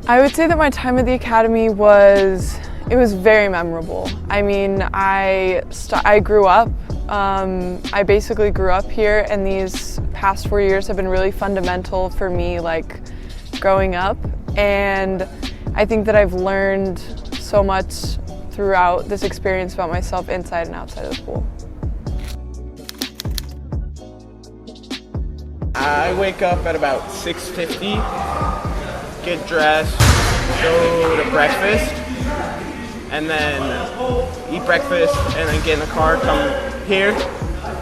I would say that my time at the academy was very memorable. I mean, I grew up. I basically grew up here, and these past 4 years have been really fundamental for me, like growing up. And I think that I've learned so much throughout this experience about myself inside and outside of the pool. I wake up at about 6:50, get dressed, go to breakfast, and then eat breakfast, and then get in the car, come here,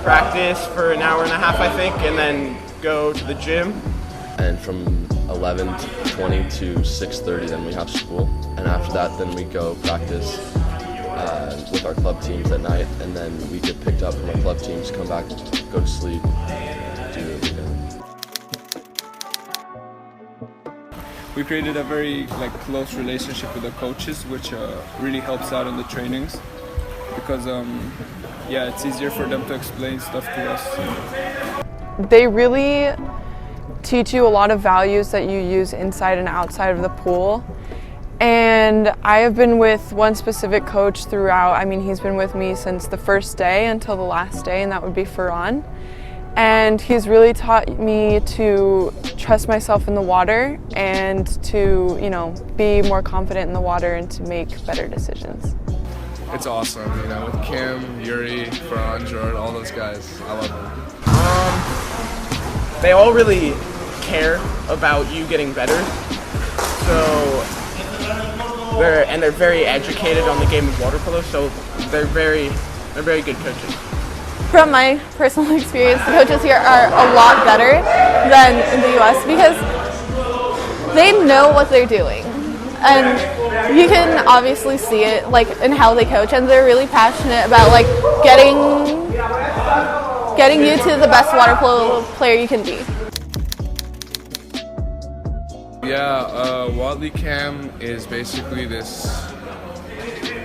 practice for an hour and a half, I think, and then go to the gym. And from 11:20 to 6:30, then we have school, and after that, then we go practice with our club teams at night, and then we get picked up from our club teams, come back, go to sleep, do it again. We created a very close relationship with the coaches, which really helps out in the trainings because it's easier for them to explain stuff to us. They really teach you a lot of values that you use inside and outside of the pool. And I have been with one specific coach throughout. I mean, he's been with me since the first day until the last day, and that would be Ferran. And he's really taught me to trust myself in the water and to, be more confident in the water and to make better decisions. It's awesome, with Kim, Yuri, Ferran, Jordan, all those guys. I love them. They all really care about you getting better. So they're very educated on the game of water polo, so they're very good coaches. From my personal experience, the coaches here are a lot better than in the US because they know what they're doing. And you can obviously see it in how they coach, and they're really passionate about getting you to the best water polo player you can be. Yeah, Watley Cam is basically this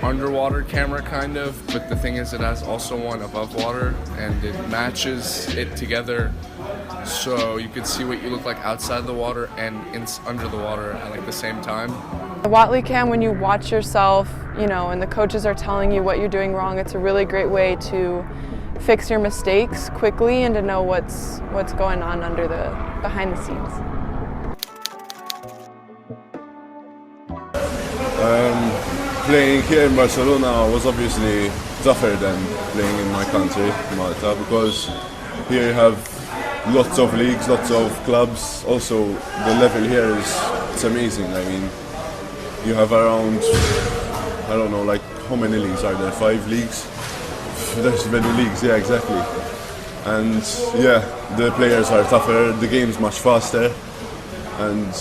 underwater camera kind of, but the thing is it has also one above water and it matches it together so you can see what you look like outside the water and under the water at the same time. The Watley Cam, when you watch yourself, and the coaches are telling you what you're doing wrong, it's a really great way to fix your mistakes quickly and to know what's going on behind the scenes. Playing here in Barcelona was obviously tougher than playing in my country, Malta, because here you have lots of leagues, lots of clubs. Also, the level here it's amazing. I mean, you have around, I don't know, how many leagues are there? 5 leagues? There's many leagues, yeah, exactly. And the players are tougher, the game's much faster. And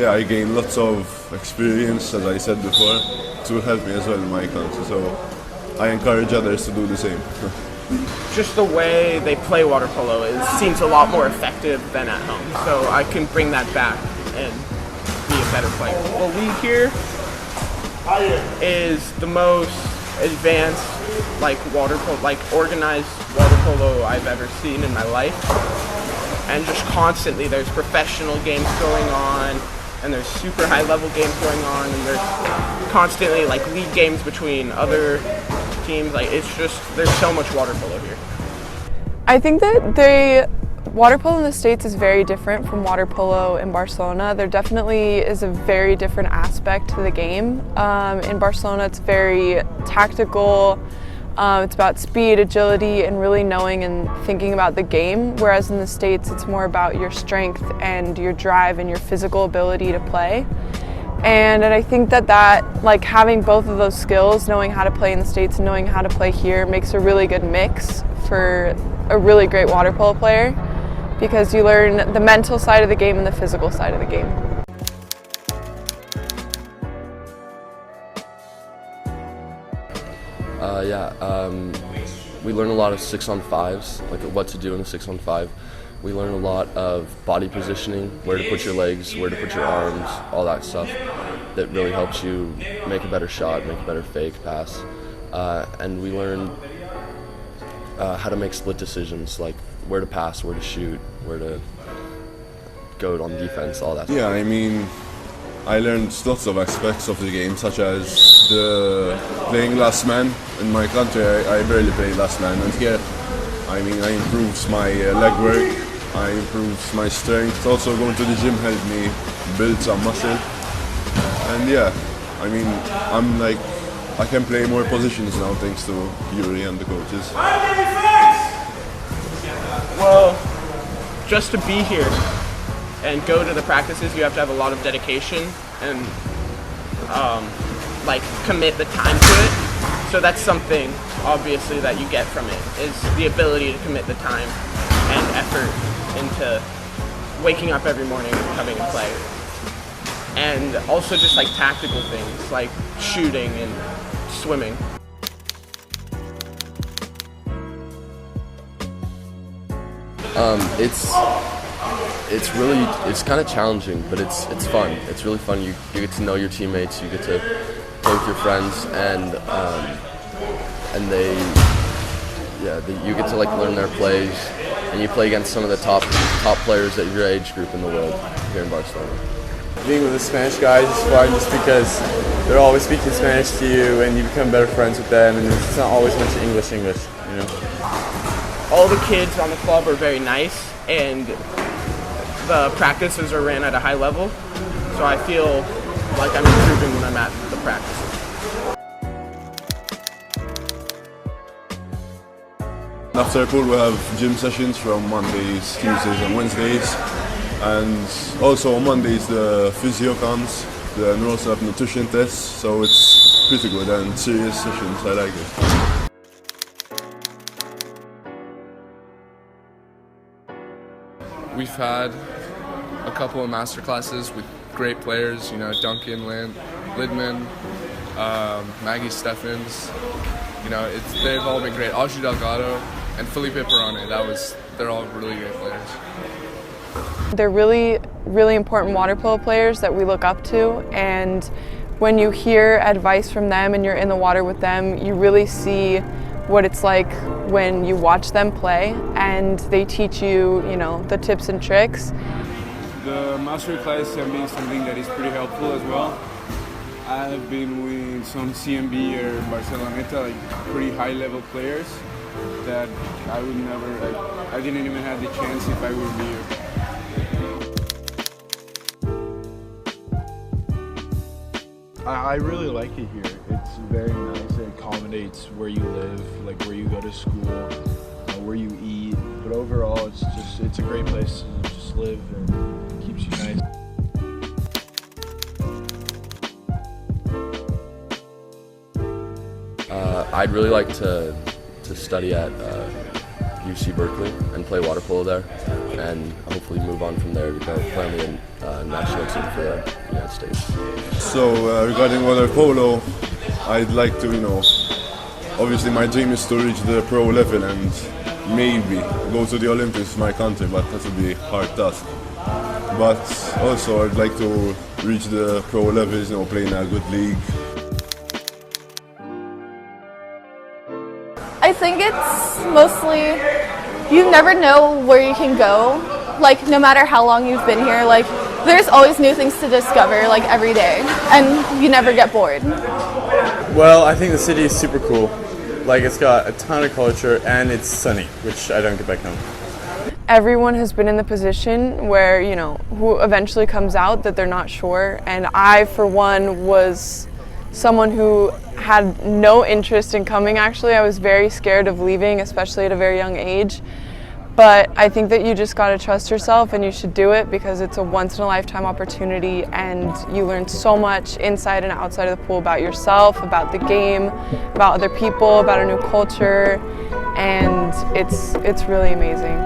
I gained lots of experience, as I said before. It will help me as well in my country, so I encourage others to do the same. Just the way they play water polo seems a lot more effective than at home, so I can bring that back and be a better player. The league here is the most advanced water polo, organized water polo I've ever seen in my life. And just constantly there's professional games going on, and there's super high level games going on, and there's constantly league games between other teams. There's so much water polo here. I think that water polo in the States is very different from water polo in Barcelona. There definitely is a very different aspect to the game. In Barcelona it's very tactical. It's about speed, agility, and really knowing and thinking about the game, whereas in the States it's more about your strength and your drive and your physical ability to play. And I think that having both of those skills, knowing how to play in the States and knowing how to play here, makes a really good mix for a really great water polo player, because you learn the mental side of the game and the physical side of the game. We learn a lot of 6-on-5s, what to do in a 6-on-5. We learn a lot of body positioning, where to put your legs, where to put your arms, all that stuff that really helps you make a better shot, make a better fake pass. And we learn how to make split decisions, where to pass, where to shoot, where to go on defense, all that stuff. Yeah, I mean, I learned lots of aspects of the game, such as the playing last man. In my country, I barely play last man, and here, I mean, I improved my leg work, I improved my strength. Also, going to the gym helped me build some muscle. And yeah, I mean, I can play more positions now thanks to Yuri and the coaches. Well, just to be here and go to the practices, you have to have a lot of dedication and like commit the time to it. So that's something obviously that you get from it, is the ability to commit the time and effort into waking up every morning and coming and play. And also just like tactical things like shooting and swimming. It's kind of challenging, but it's fun. It's really fun. You get to know your teammates. You get to play with your friends, and you get to like learn their plays, and you play against some of the top players at your age group in the world here in Barcelona. Being with the Spanish guys is fun just because they're always speaking Spanish to you, and you become better friends with them, and it's not always much English, you know. All the kids on the club are very nice, and the practices are ran at a high level, so I feel like I'm improving when I'm at the practices. After pool, we have gym sessions from Mondays, Tuesdays and Wednesdays. And also on Mondays the physio comes, the neuro nutrition tests, so it's pretty good and serious sessions, I like it. We've had a couple of masterclasses with great players, you know, Duncan Lidman, Maggie Steffens, you know, they've all been great. Audrey Delgado and Felipe Perrone, they're all really great players. They're really, really important water polo players that we look up to, and when you hear advice from them and you're in the water with them, you really see what it's like when you watch them play, and they teach you, you know, the tips and tricks. The Masterclass can be something that is pretty helpful as well. I have been with some CMB or Barcelona, like pretty high-level players that I would never, I didn't even have the chance if I would be here. I really like it here. It's very nice. It accommodates where you live, like where you go to school, where you eat. But overall, it's a great place to just live and keeps you nice. I'd really like to study at UC Berkeley and play water polo there, and hopefully move on from there to go play on the national team for the United States. So regarding water polo, I'd like to, you know, obviously my dream is to reach the pro level and maybe go to the Olympics for my country, but that would be a hard task. But also I'd like to reach the pro levels, you know, play in a good league. I think it's mostly, you never know where you can go, like no matter how long you've been here, like there's always new things to discover like every day, and you never get bored. Well, I think the city is super cool. Like it's got a ton of culture and it's sunny, which I don't get back home. Everyone has been in the position where, you know, who eventually comes out that they're not sure, and I, for one, was someone who had no interest in coming. Actually, I was very scared of leaving, especially at a very young age. But I think that you just got to trust yourself, and you should do it because it's a once-in-a-lifetime opportunity, and you learn so much inside and outside of the pool about yourself, about the game, about other people, about a new culture, and it's really amazing.